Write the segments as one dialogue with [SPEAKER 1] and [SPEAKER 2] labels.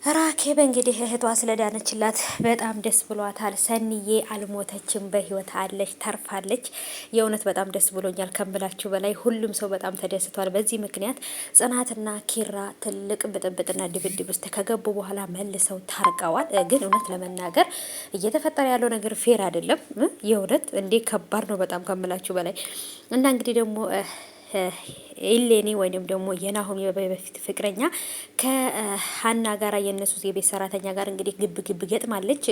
[SPEAKER 1] ራኬብ እንግዲህ እህቷ ስለዳነችላት በጣም ደስ ብሏታል። ሰኒዬ አልሞተችም፣ በህይወት አለች፣ ተርፋለች። የእውነት በጣም ደስ ብሎኛል ከምላችሁ በላይ። ሁሉም ሰው በጣም ተደስቷል በዚህ ምክንያት። ጽናትና ኪራ ትልቅ ብጥብጥና ድብድብ ውስጥ ከገቡ በኋላ መልሰው ታርቀዋል። ግን እውነት ለመናገር እየተፈጠረ ያለው ነገር ፌር አይደለም። የእውነት እንዴ ከባድ ነው በጣም ከምላችሁ በላይ እና እንግዲህ ደግሞ ኢሌኒ ወይንም ደግሞ የናሆም በፊት ፍቅረኛ ከሀና ጋር የነሱ የቤት ሰራተኛ ጋር እንግዲህ ግብ ግብ ገጥማለች።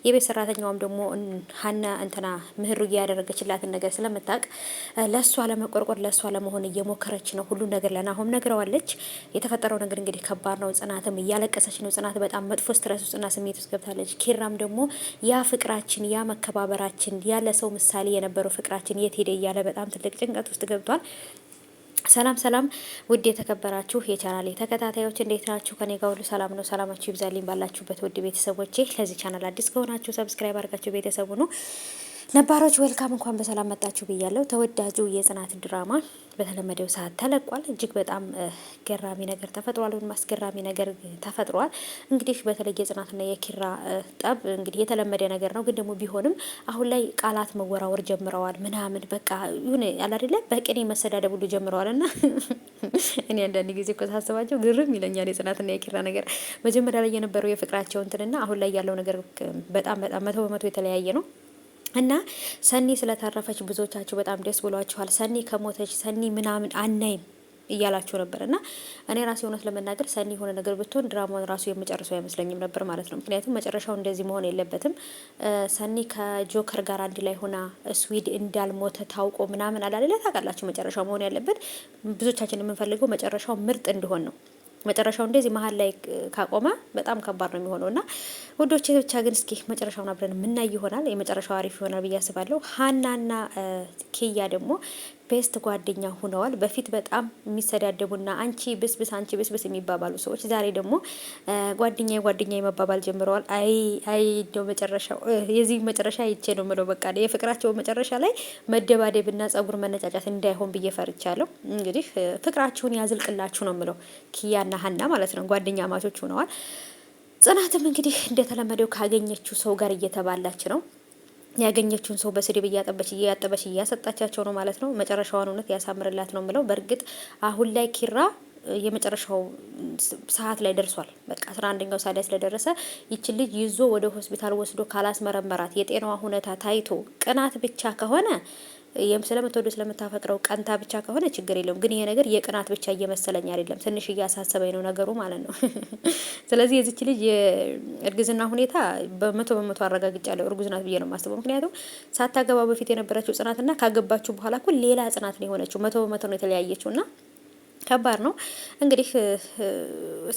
[SPEAKER 1] የቤት ሰራተኛውም ደግሞ ሀና እንትና ምህሩ ያደረገችላትን ነገር ስለምታውቅ ለሷ ለመቆርቆር ለሷ ለመሆን እየሞከረች ነው። ሁሉ ነገር ለናሆም ነግረዋለች። የተፈጠረው ነገር እንግዲህ ከባድ ነው። ጽናትም እያለቀሰች ነው። ጽናት በጣም መጥፎ ስትረስ ውስጥና ስሜት ውስጥ ገብታለች። ኪራም ደግሞ ያ ፍቅራችን ያ መከባበራችን ያለ ሰው ምሳሌ የነበረው ፍቅራችን የት ሄደ እያለ በጣም ትልቅ ጭንቀት ውስጥ ገብቷል። ሰላም ሰላም፣ ውድ የተከበራችሁ የቻናሌ ተከታታዮች እንዴት ናችሁ? ከኔ ጋር ሁሉ ሰላም ነው። ሰላማችሁ ይብዛልኝ ባላችሁበት ውድ ቤተሰቦቼ። ለዚህ ቻናል አዲስ ከሆናችሁ ሰብስክራይብ አድርጋችሁ ቤተሰቡ ነው። ነባሮች ዌልካም፣ እንኳን በሰላም መጣችሁ ብያለሁ። ተወዳጁ የጽናት ድራማ በተለመደው ሰዓት ተለቋል። እጅግ በጣም ገራሚ ነገር ተፈጥሯል፣ ወይም አስገራሚ ነገር ተፈጥሯል። እንግዲህ በተለይ የጽናትና የኪራ ጠብ እንግዲህ የተለመደ ነገር ነው። ግን ደግሞ ቢሆንም አሁን ላይ ቃላት መወራወር ጀምረዋል ምናምን በቃ ይሁን ያላደለ በቅኔ መሰዳደብ ሁሉ ጀምረዋል። እና እኔ አንዳንድ ጊዜ እኮ ሳስባቸው ግርም ይለኛል የጽናትና የኪራ ነገር። መጀመሪያ ላይ የነበረው የፍቅራቸው እንትንና አሁን ላይ ያለው ነገር በጣም 100% የተለያየ ነው። እና ሰኒ ስለተረፈች ብዙዎቻችሁ በጣም ደስ ብሏችኋል። ሰኒ ከሞተች ሰኒ ምናምን አናይም እያላችሁ ነበር። እና እኔ ራሴ እውነት ለመናገር ሰኒ የሆነ ነገር ብትሆን ድራማውን ራሱ የመጨረሻው አይመስለኝም ነበር ማለት ነው። ምክንያቱም መጨረሻው እንደዚህ መሆን የለበትም። ሰኒ ከጆከር ጋር አንድ ላይ ሆና ስዊድ እንዳልሞተ ታውቆ ምናምን አላለ ታውቃላችሁ። መጨረሻው መሆን ያለበት ብዙዎቻችን የምንፈልገው መጨረሻው ምርጥ እንዲሆን ነው። መጨረሻው እንደዚህ መሀል ላይ ካቆመ በጣም ከባድ ነው የሚሆነው። እና ውዶቼ ብቻ ግን እስኪ መጨረሻውን አብረን የምናይ ይሆናል። የመጨረሻው አሪፍ ይሆናል ብዬ አስባለሁ። ሀናና ኪያ ደግሞ ቤስት ጓደኛ ሆነዋል። በፊት በጣም የሚሰዳደቡና አንቺ ብስብስ አንቺ ብስብስ የሚባባሉ ሰዎች ዛሬ ደግሞ ጓደኛ መባባል ጀምረዋል። አይ እንደው መጨረሻው የዚህ መጨረሻ ይቼ ነው የምለው። በቃ የፍቅራቸው መጨረሻ ላይ መደባደብና ጸጉር መነጫጫት እንዳይሆን ብዬ ፈርቻለሁ። እንግዲህ ፍቅራቸውን ያዝልቅላችሁ ነው የምለው። ኪያና ሀና ማለት ነው ጓደኛ ማቾች ሆነዋል። ጽናትም እንግዲህ እንደተለመደው ካገኘችው ሰው ጋር እየተባላች ነው። ያገኘችውን ሰው በስድብ እያጠበች እያሰጣቻቸው ነው ማለት ነው። መጨረሻዋን እውነት ያሳምርላት ነው የምለው። በእርግጥ አሁን ላይ ኪራ የመጨረሻው ሰዓት ላይ ደርሷል። በቃ 11ኛው ሰዓት ላይ ስለደረሰ ይችን ልጅ ይዞ ወደ ሆስፒታል ወስዶ ካላስመረመራት የጤናዋ ሁኔታ ታይቶ ቅናት ብቻ ከሆነ ስለምትወዱ ስለምታፈቅረው ቀንታ ብቻ ከሆነ ችግር የለውም። ግን ይሄ ነገር የቅናት ብቻ እየመሰለኝ አይደለም፣ ትንሽ እያሳሰበኝ ነው ነገሩ ማለት ነው። ስለዚህ የዚች ልጅ የእርግዝና ሁኔታ በ100% አረጋግጫለሁ። እርጉዝ ናት ብዬ ነው የማስበው። ምክንያቱም ሳታገባ በፊት የነበረችው ጽናትና ካገባችሁ በኋላ እኮ ሌላ ጽናት ነው የሆነችው። 100% ነው የተለያየችው እና ከባድ ነው እንግዲህ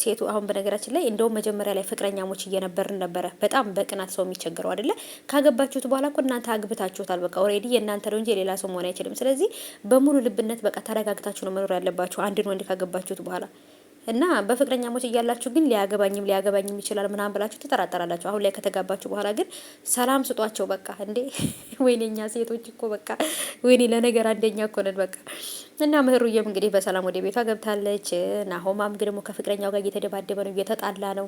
[SPEAKER 1] ሴቱ። አሁን በነገራችን ላይ እንደውም መጀመሪያ ላይ ፍቅረኛሞች እየነበርን ነበረ። በጣም በቅናት ሰው የሚቸገረው አይደለ? ካገባችሁት በኋላ እኮ እናንተ አግብታችሁታል። በቃ ኦልሬዲ የእናንተ ነው እንጂ የሌላ ሰው መሆን አይችልም። ስለዚህ በሙሉ ልብነት በቃ ተረጋግታችሁ ነው መኖር ያለባችሁ አንድን ወንድ ካገባችሁት በኋላ እና በፍቅረኛሞች እያላችሁ ግን ሊያገባኝም ይችላል ምናምን ብላችሁ ትጠራጠራላችሁ። አሁን ላይ ከተጋባችሁ በኋላ ግን ሰላም ስጧቸው በቃ። እንዴ ወይኔ እኛ ሴቶች እኮ በቃ ወይኔ ለነገር አንደኛ እኮ ነን በቃ። እና ምህሩዬም እንግዲህ በሰላም ወደ ቤቷ ገብታለች። ናሆማም ደግሞ ከፍቅረኛው ጋር እየተደባደበ ነው፣ እየተጣላ ነው።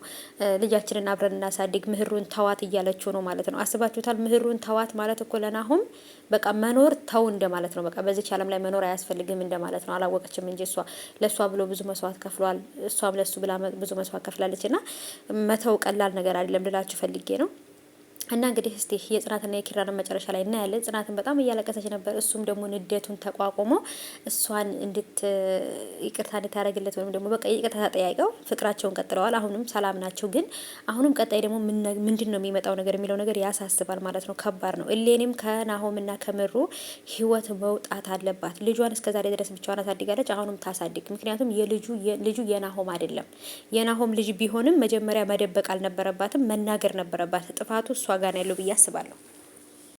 [SPEAKER 1] ልጃችንን አብረን እናሳድግ ምህሩን ተዋት እያለችው ነው ማለት ነው። አስባችሁታል? ምህሩን ተዋት ማለት እኮ ለናሆም በቃ መኖር ተው እንደማለት ነው። በቃ በዚች ዓለም ላይ መኖር አያስፈልግም እንደማለት ነው። አላወቀችም እንጂ እሷ ለእሷ ብሎ ብዙ መስዋዕት ከፍሏል። እሷም ለሱ ብላ ብዙ መስዋዕት ከፍላለች። እና መተው ቀላል ነገር አይደለም ልላችሁ ፈልጌ ነው። እና እንግዲህ እስቲ የጽናትና የኪራን መጨረሻ ላይ እናያለን። ጽናትን በጣም እያለቀሰች ነበር። እሱም ደግሞ ንዴቱን ተቋቁሞ እሷን ይቅርታ እንድታደርግለት ወይም ደግሞ በቃ ይቅርታ ተጠያይቀው ፍቅራቸውን ቀጥለዋል። አሁንም ሰላም ናቸው። ግን አሁንም ቀጣይ ደግሞ ምንድን ነው የሚመጣው ነገር የሚለው ነገር ያሳስባል ማለት ነው። ከባድ ነው። እሌኒም ከናሆምና ከምሩ ህይወት መውጣት አለባት። ልጇን እስከዛሬ ድረስ ብቻዋን አሳድጋለች። አሁንም ታሳድግ። ምክንያቱም ልጁ የናሆም አይደለም። የናሆም ልጅ ቢሆንም መጀመሪያ መደበቅ አልነበረባትም፣ መናገር ነበረባት። ጥፋቱ እሷ ጋር ያለው ብዬ አስባለሁ።